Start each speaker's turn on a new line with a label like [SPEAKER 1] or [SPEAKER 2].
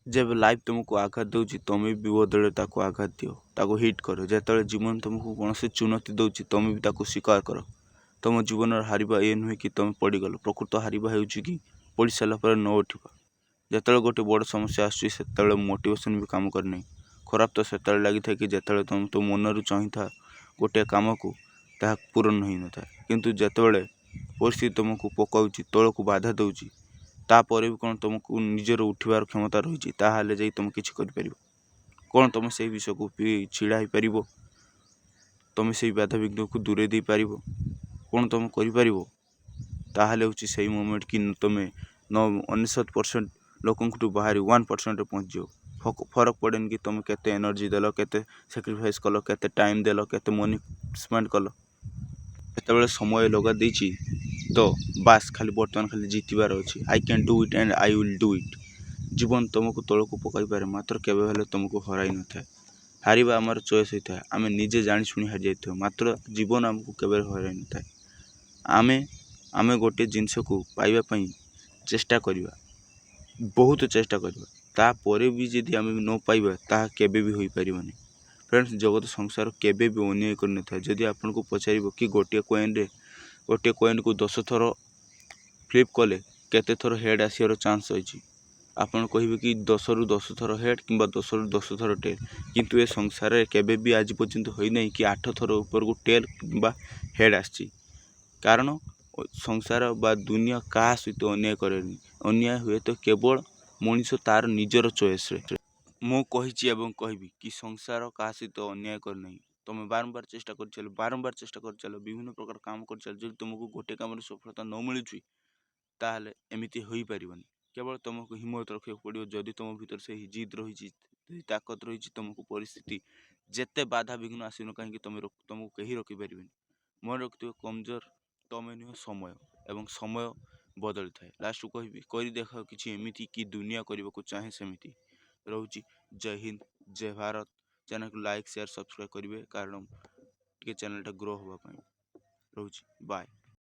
[SPEAKER 1] जब लाइफ तुमको आघात दूची तुम्हें भी बदले ताको आघात दियो ताको हिट करो जिते जीवन तुमको कौन से चुनौती दूची तुम्हें भी ताको स्वीकार कर तुम जीवन हारिबा ये नुहे कि तुम पड़गल प्रकृत हारिबा हो कि पड़ सारा पर न उठा जिते गोटे बड़ समस्या आसते मोटिवेशन भी काम करनी खराब तो से लगी था कि जिते तुम तो मनरू चाही था गोटे कम को ता पूरण हो न था किंतु जिते परिस्थिति तुमको पकाउची तल को बाधा दूची तापर भी कौन तुमको निजर उठवार क्षमता रही ताहले जाई तुम किसी कर कौन तुम से विषय को छिड़ा हो पार तुम से बाधा विघ्न को दूरे दे पार कौन तुम कर ताहले से मोमेंट कि तुम 99% लोक बाहर 1% पहुँच जाओ फरक पड़ेनि कि तुम केते एनर्जी देल केते सैक्रिफाइस कल केते टाइम देल केते मनी स्पेंड कल जिते समय लगा देछि तो बास खाली बर्तमान खाली जीतबार अच्छी I can do it and I will do it जीवन तुमको तौक पकई पारे मात्र केवे तुमको हराई न था हारिबा आमर चॉइस होता है आम निजे जानी शुणी हारी जाइए मात्र जीवन आमको केवे हराई न था आमे गोटे जिनस को पाइबापी चेष्टा करवा बहुत चेष्टा करवा तापर भी जदि आम न पाइबा ता केबे भी हो पारिबनी फ्रेंड्स जगत संसार केबे भी अन्याय कर न था जदि आपन को पचार कि गोटे कॉइन को 10 थर फ्लिप कले केते थर हेड आसियार चांस अच्छी आपन कहे कि 10 रु 10 थर हेड कि 10 रु 10 थर टेल किंतु ए संसार केबे भी आज पर्यंत होई नहीं कि 8 थर ऊपर को टेल कि हेड आसी कारण संसार बा दुनिया क्या सहित अन्याय करेनि अन्याय हुए तो केवल मनीष तार निजर चॉइस रे मु कही कि संसार क्या सहित अन्याय करना तुम बारंबार चेष्टा कर चलो बारंबार चेष्टा कर चलो विभिन्न प्रकार काम कर चलो जब तुमको गोटे काम सफलता न मिलुची ताहले एमिति होई परिबनी केवल तुमको हिम्मत रखा पड़ो जदि तुम भीतर से जिद रही ताकत रही तुमको परिस्थिति जेते बाधा विघ्न आसन कहीं तुमको कहीं रखिपारे मन रखिथ कमजोर तुम नुह समय एवं समय बदली थाए लास्ट को कही देख कि एमती कि दुनिया करने को चाहे सेमती रोची जय हिंद जय भारत चैनल को लाइक शेयर सब्सक्राइब करेंगे कारण टे चैनल ग्रो होगापी रोची बाय।